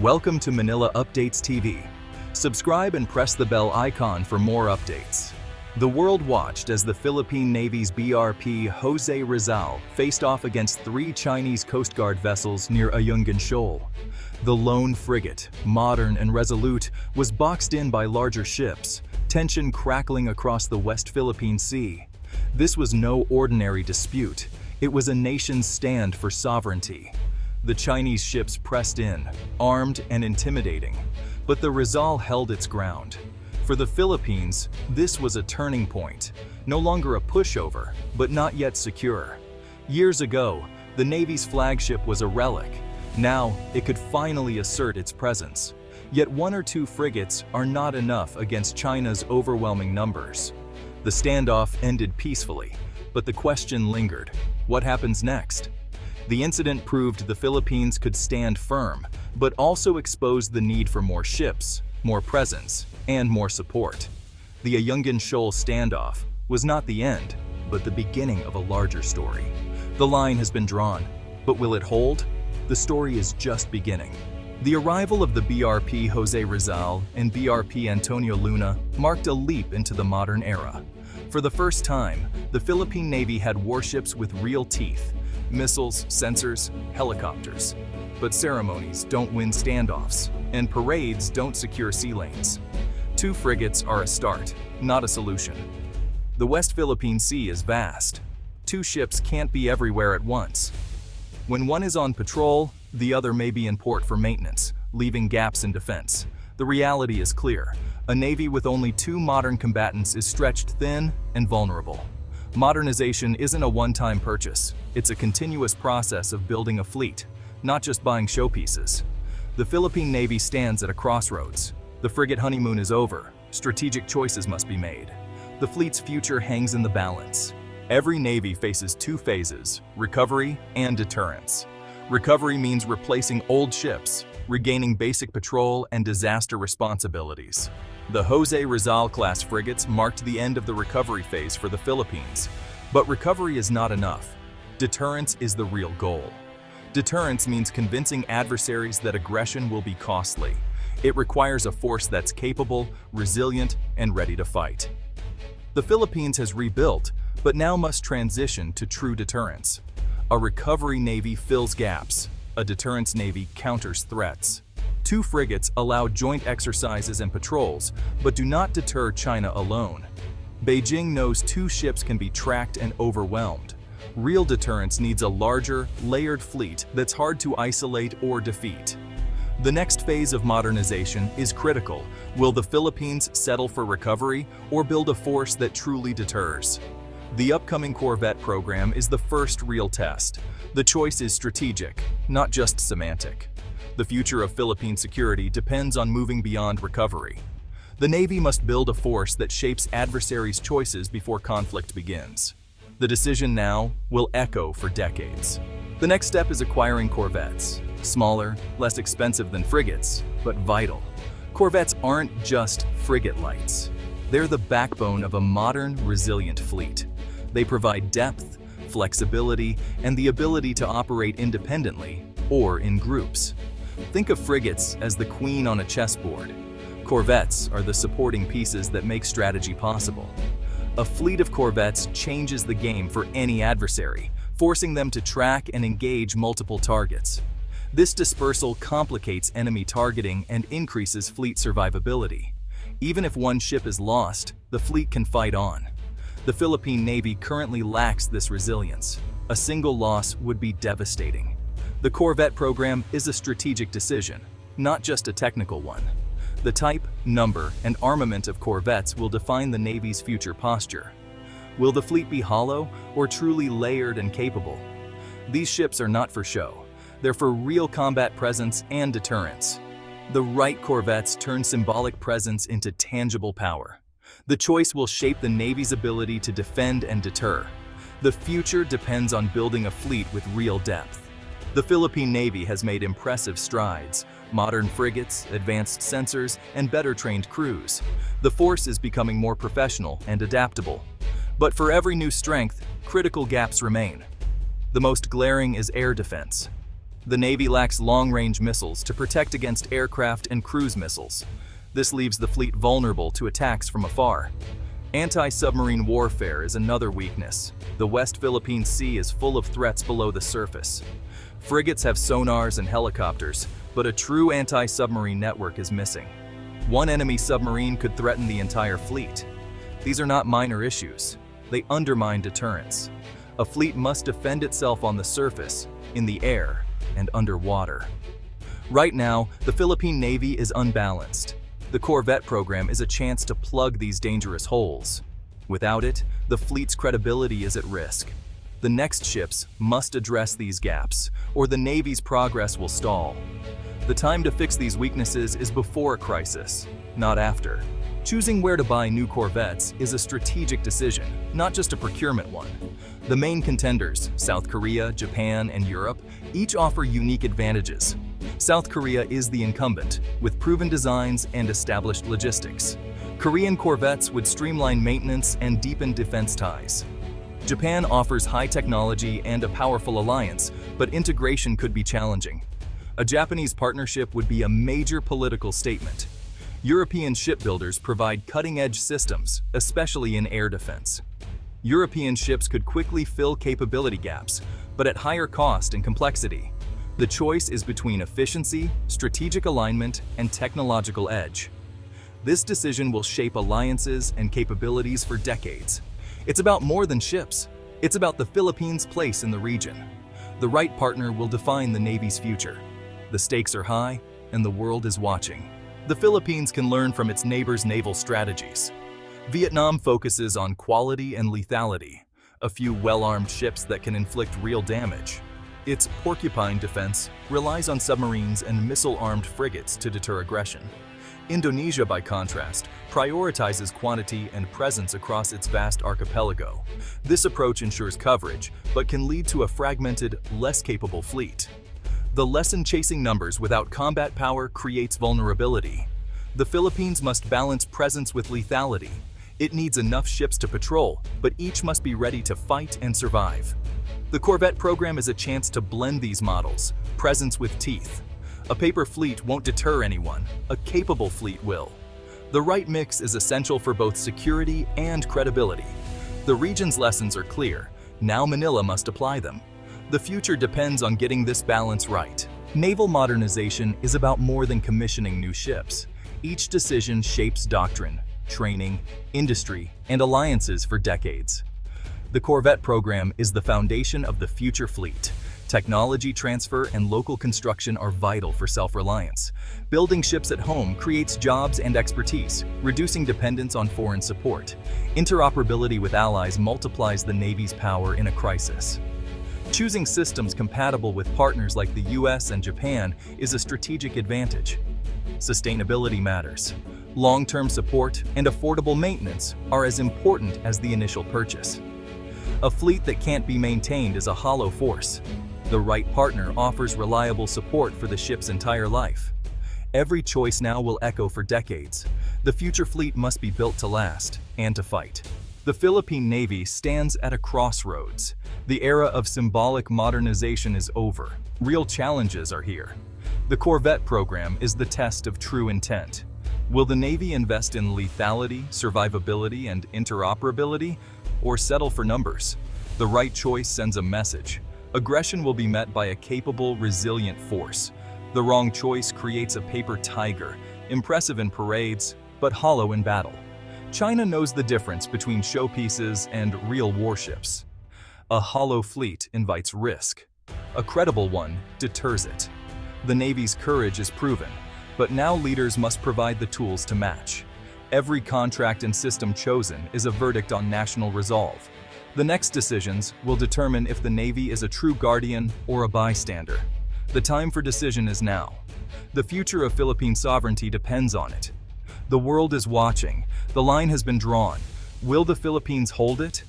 Welcome to Manila Updates TV. Subscribe and press the bell icon for more updates. The world watched as the Philippine Navy's BRP Jose Rizal faced off against 3 Chinese Coast Guard vessels near Ayungin Shoal. The lone frigate, modern and resolute, was boxed in by larger ships, tension crackling across the West Philippine Sea. This was no ordinary dispute. It was a nation's stand for sovereignty. The Chinese ships pressed in, armed and intimidating, but the Rizal held its ground. For the Philippines, this was a turning point, no longer a pushover, but not yet secure. Years ago, the Navy's flagship was a relic. Now, it could finally assert its presence. Yet 1 or 2 frigates are not enough against China's overwhelming numbers. The standoff ended peacefully, but the question lingered: what happens next? The incident proved the Philippines could stand firm, but also exposed the need for more ships, more presence, and more support. The Ayungin Shoal standoff was not the end, but the beginning of a larger story. The line has been drawn, but will it hold? The story is just beginning. The arrival of the BRP Jose Rizal and BRP Antonio Luna marked a leap into the modern era. For the first time, the Philippine Navy had warships with real teeth: missiles, sensors, helicopters. But ceremonies don't win standoffs, and parades don't secure sea lanes. 2 frigates are a start, not a solution. The West Philippine Sea is vast. 2 ships can't be everywhere at once. When one is on patrol, the other may be in port for maintenance, leaving gaps in defense. The reality is clear. A Navy with only 2 modern combatants is stretched thin and vulnerable. Modernization isn't a one-time purchase. It's a continuous process of building a fleet, not just buying showpieces. The Philippine Navy stands at a crossroads. The frigate honeymoon is over. Strategic choices must be made. The fleet's future hangs in the balance. Every Navy faces 2 phases: recovery and deterrence. Recovery means replacing old ships, regaining basic patrol and disaster responsibilities. The Jose Rizal-class frigates marked the end of the recovery phase for the Philippines. But recovery is not enough. Deterrence is the real goal. Deterrence means convincing adversaries that aggression will be costly. It requires a force that's capable, resilient, and ready to fight. The Philippines has rebuilt, but now must transition to true deterrence. A recovery Navy fills gaps. A deterrence Navy counters threats. 2 frigates allow joint exercises and patrols, but do not deter China alone. Beijing knows 2 ships can be tracked and overwhelmed. Real deterrence needs a larger, layered fleet that's hard to isolate or defeat. The next phase of modernization is critical. Will the Philippines settle for recovery or build a force that truly deters? The upcoming Corvette program is the first real test. The choice is strategic, not just semantic. The future of Philippine security depends on moving beyond recovery. The Navy must build a force that shapes adversaries' choices before conflict begins. The decision now will echo for decades. The next step is acquiring corvettes. Smaller, less expensive than frigates, but vital. Corvettes aren't just frigate lights. They're the backbone of a modern, resilient fleet. They provide depth, flexibility, and the ability to operate independently or in groups. Think of frigates as the queen on a chessboard. Corvettes are the supporting pieces that make strategy possible. A fleet of corvettes changes the game for any adversary, forcing them to track and engage multiple targets. This dispersal complicates enemy targeting and increases fleet survivability. Even if one ship is lost, the fleet can fight on. The Philippine Navy currently lacks this resilience. A single loss would be devastating. The Corvette program is a strategic decision, not just a technical one. The type, number, and armament of corvettes will define the Navy's future posture. Will the fleet be hollow or truly layered and capable? These ships are not for show. They're for real combat presence and deterrence. The right corvettes turn symbolic presence into tangible power. The choice will shape the Navy's ability to defend and deter. The future depends on building a fleet with real depth. The Philippine Navy has made impressive strides: modern frigates, advanced sensors, and better trained crews. The force is becoming more professional and adaptable. But for every new strength, critical gaps remain. The most glaring is air defense. The Navy lacks long-range missiles to protect against aircraft and cruise missiles. This leaves the fleet vulnerable to attacks from afar. Anti-submarine warfare is another weakness. The West Philippine Sea is full of threats below the surface. Frigates have sonars and helicopters, but a true anti-submarine network is missing. One enemy submarine could threaten the entire fleet. These are not minor issues. They undermine deterrence. A fleet must defend itself on the surface, in the air, and underwater. Right now, the Philippine Navy is unbalanced. The Corvette program is a chance to plug these dangerous holes. Without it, the fleet's credibility is at risk. The next ships must address these gaps, or the Navy's progress will stall. The time to fix these weaknesses is before a crisis, not after. Choosing where to buy new Corvettes is a strategic decision, not just a procurement one. The main contenders, South Korea, Japan, and Europe, each offer unique advantages. South Korea is the incumbent, with proven designs and established logistics. Korean Corvettes would streamline maintenance and deepen defense ties. Japan offers high technology and a powerful alliance, but integration could be challenging. A Japanese partnership would be a major political statement. European shipbuilders provide cutting-edge systems, especially in air defense. European ships could quickly fill capability gaps, but at higher cost and complexity. The choice is between efficiency, strategic alignment, and technological edge. This decision will shape alliances and capabilities for decades. It's about more than ships. It's about the Philippines' place in the region. The right partner will define the Navy's future. The stakes are high, and the world is watching. The Philippines can learn from its neighbors' naval strategies. Vietnam focuses on quality and lethality, a few well-armed ships that can inflict real damage. Its porcupine defense relies on submarines and missile-armed frigates to deter aggression. Indonesia, by contrast, prioritizes quantity and presence across its vast archipelago. This approach ensures coverage, but can lead to a fragmented, less capable fleet. The lesson chasing numbers without combat power creates vulnerability. The Philippines must balance presence with lethality. It needs enough ships to patrol, but each must be ready to fight and survive. The Corvette program is a chance to blend these models, presence with teeth. A paper fleet won't deter anyone, a capable fleet will. The right mix is essential for both security and credibility. The region's lessons are clear, now Manila must apply them. The future depends on getting this balance right. Naval modernization is about more than commissioning new ships. Each decision shapes doctrine, training, industry, and alliances for decades. The Corvette program is the foundation of the future fleet. Technology transfer and local construction are vital for self-reliance. Building ships at home creates jobs and expertise, reducing dependence on foreign support. Interoperability with allies multiplies the Navy's power in a crisis. Choosing systems compatible with partners like the US and Japan is a strategic advantage. Sustainability matters. Long-term support and affordable maintenance are as important as the initial purchase. A fleet that can't be maintained is a hollow force. The right partner offers reliable support for the ship's entire life. Every choice now will echo for decades. The future fleet must be built to last and to fight. The Philippine Navy stands at a crossroads. The era of symbolic modernization is over. Real challenges are here. The Corvette program is the test of true intent. Will the Navy invest in lethality, survivability, and interoperability, or settle for numbers? The right choice sends a message. Aggression will be met by a capable, resilient force. The wrong choice creates a paper tiger, impressive in parades, but hollow in battle. China knows the difference between showpieces and real warships. A hollow fleet invites risk. A credible one deters it. The Navy's courage is proven, but now leaders must provide the tools to match. Every contract and system chosen is a verdict on national resolve. The next decisions will determine if the Navy is a true guardian or a bystander. The time for decision is now. The future of Philippine sovereignty depends on it. The world is watching. The line has been drawn. Will the Philippines hold it,